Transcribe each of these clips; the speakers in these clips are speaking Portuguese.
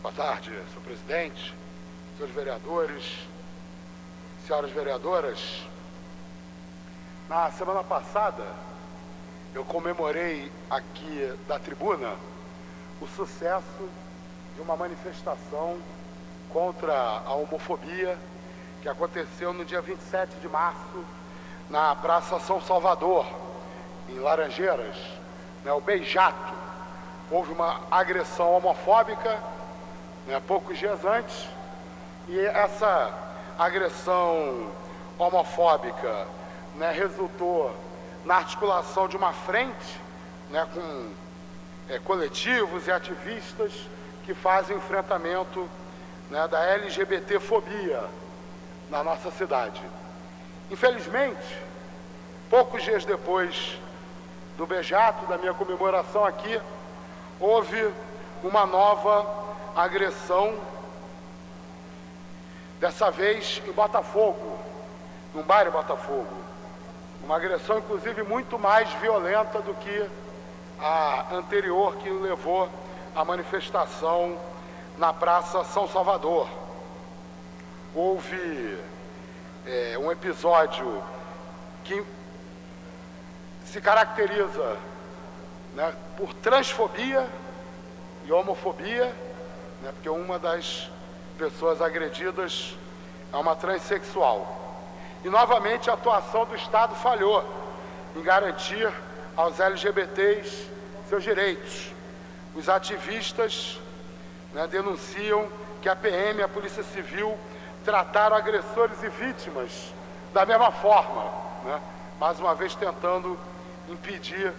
Boa tarde, senhor presidente, senhores vereadores, senhoras vereadoras. Na semana passada, eu comemorei aqui da tribuna o sucesso de uma manifestação contra a homofobia que aconteceu no dia 27 de março na Praça São Salvador, em Laranjeiras, o Beijato. Houve uma agressão homofóbica poucos dias antes, e essa agressão homofóbica resultou na articulação de uma frente com coletivos e ativistas que fazem enfrentamento da LGBTfobia na nossa cidade. Infelizmente, poucos dias depois do Beijato, da minha comemoração aqui, houve uma nova agressão, dessa vez em Botafogo, num bairro em Botafogo. Uma agressão, inclusive, muito mais violenta do que a anterior que levou à manifestação na Praça São Salvador. Houve um episódio que se caracteriza por transfobia e homofobia, porque uma das pessoas agredidas é uma transexual. E novamente a atuação do Estado falhou em garantir aos LGBTs seus direitos. Os ativistas denunciam que a PM e a Polícia Civil trataram agressores e vítimas da mesma forma, mais uma vez tentando impedir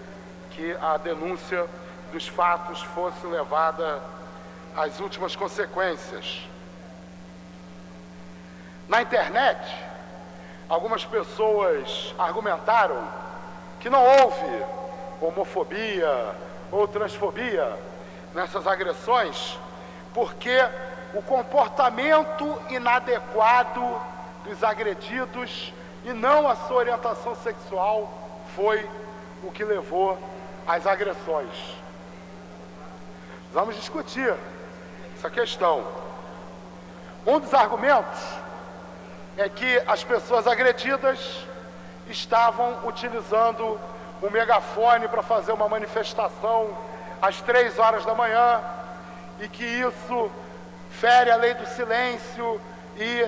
que a denúncia dos fatos fosse levada às últimas consequências. Na internet, algumas pessoas argumentaram que não houve homofobia ou transfobia nessas agressões porque o comportamento inadequado dos agredidos e não a sua orientação sexual foi o que levou às agressões. Vamos discutir essa questão. Um dos argumentos é que as pessoas agredidas estavam utilizando o megafone para fazer uma manifestação às 3 horas da manhã e que isso fere a lei do silêncio e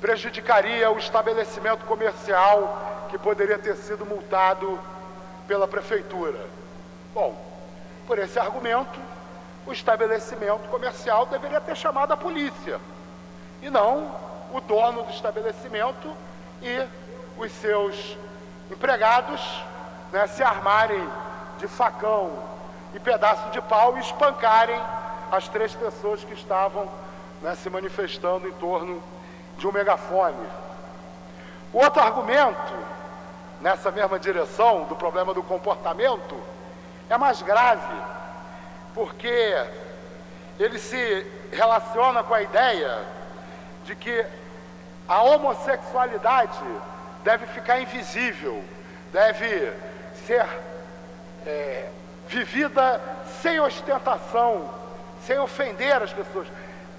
prejudicaria o estabelecimento comercial que poderia ter sido multado pela prefeitura. Bom, por esse argumento, o estabelecimento comercial deveria ter chamado a polícia, e não o dono do estabelecimento e os seus empregados se armarem de facão e pedaço de pau e espancarem as 3 pessoas que estavam se manifestando em torno de um megafone. O outro argumento, nessa mesma direção do problema do comportamento, é mais grave, porque ele se relaciona com a ideia de que a homossexualidade deve ficar invisível, deve ser vivida sem ostentação, sem ofender as pessoas.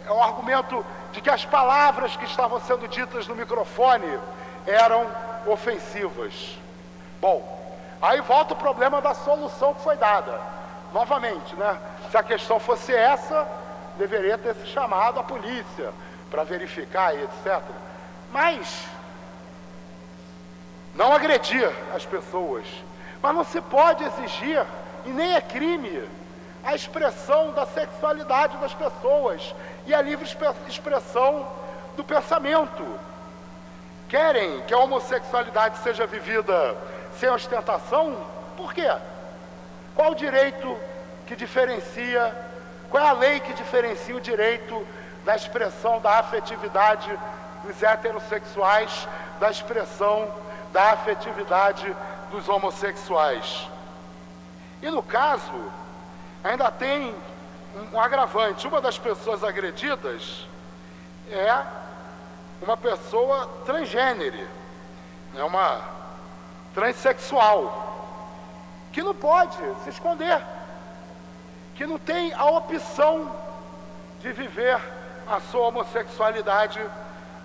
É o argumento de que as palavras que estavam sendo ditas no microfone eram ofensivas. Bom, aí volta o problema da solução que foi dada. Novamente, se a questão fosse essa, deveria ter se chamado a polícia para verificar e etc. Mas não agredir as pessoas. Mas não se pode exigir, e nem é crime, a expressão da sexualidade das pessoas e a livre expressão do pensamento. Querem que a homossexualidade seja vivida sem ostentação? Por quê? Qual o direito que diferencia, qual é a lei que diferencia o direito da expressão da afetividade dos heterossexuais da expressão da afetividade dos homossexuais? E no caso, ainda tem um agravante. Uma das pessoas agredidas é uma pessoa transgênero, uma transexual, que não pode se esconder, que não tem a opção de viver a sua homossexualidade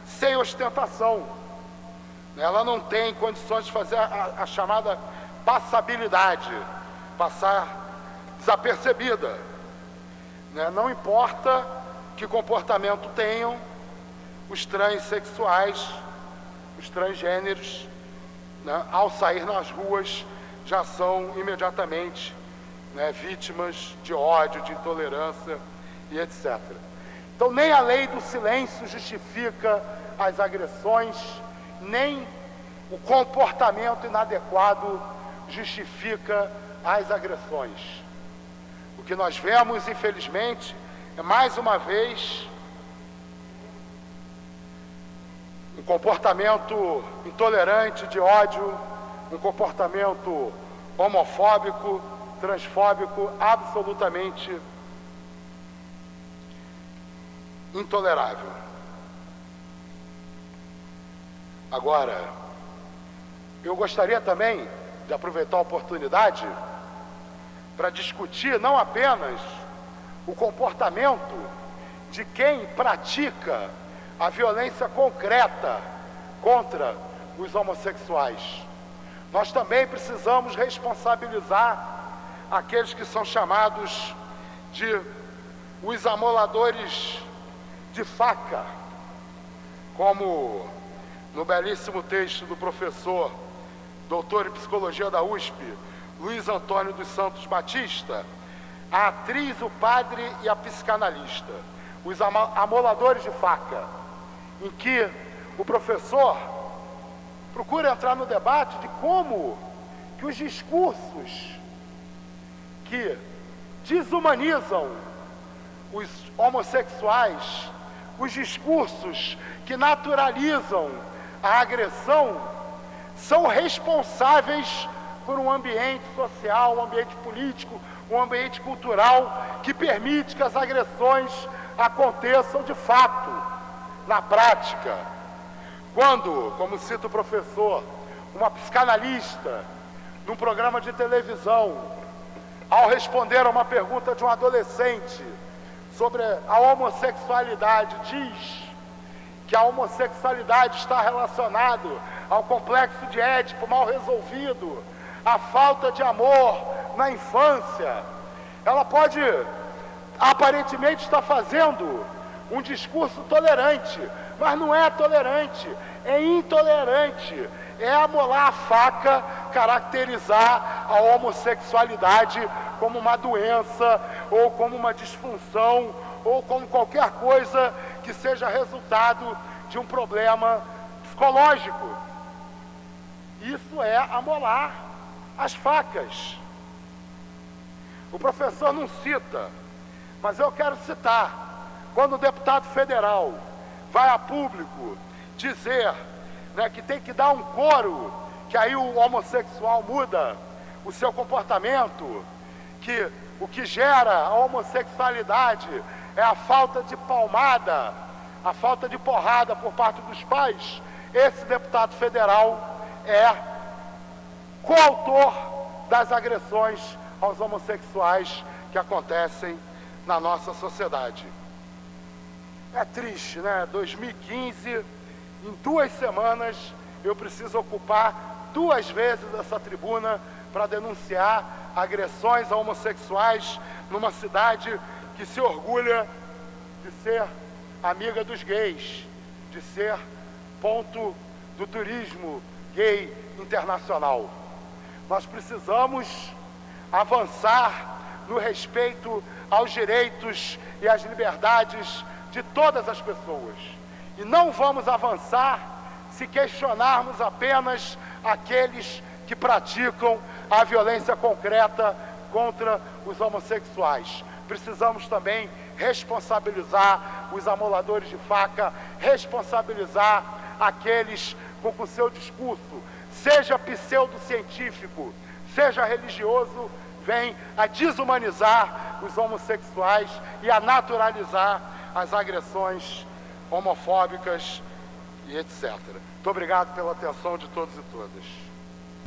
sem ostentação. Ela não tem condições de fazer a chamada passabilidade, passar desapercebida. Não importa que comportamento tenham os transexuais, os transgêneros, ao sair nas ruas já são imediatamente vítimas de ódio, de intolerância e etc. Então nem a lei do silêncio justifica as agressões, nem o comportamento inadequado justifica as agressões. O que nós vemos, infelizmente, é mais uma vez um comportamento intolerante, de ódio, um comportamento homofóbico, transfóbico, absolutamente intolerável. Agora, eu gostaria também de aproveitar a oportunidade para discutir não apenas o comportamento de quem pratica a violência concreta contra os homossexuais. Nós também precisamos responsabilizar aqueles que são chamados de os amoladores de faca, como no belíssimo texto do professor, doutor em psicologia da USP, Luiz Antônio dos Santos Batista, a atriz, o padre e a psicanalista, os amoladores de faca, em que o professor procura entrar no debate de como que os discursos que desumanizam os homossexuais, os discursos que naturalizam a agressão, são responsáveis por um ambiente social, um ambiente político, um ambiente cultural que permite que as agressões aconteçam de fato, na prática. Quando, como cita o professor, uma psicanalista, num programa de televisão, ao responder a uma pergunta de um adolescente sobre a homossexualidade, diz que a homossexualidade está relacionada ao complexo de Édipo mal resolvido, à falta de amor na infância. Ela pode aparentemente estar fazendo um discurso tolerante, mas não é tolerante, é intolerante, é amolar a faca, caracterizar a homossexualidade como uma doença, ou como uma disfunção, ou como qualquer coisa que seja resultado de um problema psicológico. Isso é amolar as facas. O professor não cita, mas eu quero citar. Quando o deputado federal vai a público dizer que tem que dar um coro, que aí o homossexual muda o seu comportamento, que o que gera a homossexualidade é a falta de palmada, a falta de porrada por parte dos pais, esse deputado federal é coautor das agressões aos homossexuais que acontecem na nossa sociedade. É triste, 2015, em 2 semanas, eu preciso ocupar 2 vezes essa tribuna para denunciar agressões a homossexuais numa cidade que se orgulha de ser amiga dos gays, de ser ponto do turismo gay internacional. Nós precisamos avançar no respeito aos direitos e às liberdades de todas as pessoas. E não vamos avançar se questionarmos apenas aqueles que praticam a violência concreta contra os homossexuais. Precisamos também responsabilizar os amoladores de faca, responsabilizar aqueles com o seu discurso, seja pseudocientífico, seja religioso, vem a desumanizar os homossexuais e a naturalizar as agressões homofóbicas e etc. Muito obrigado pela atenção de todos e todas.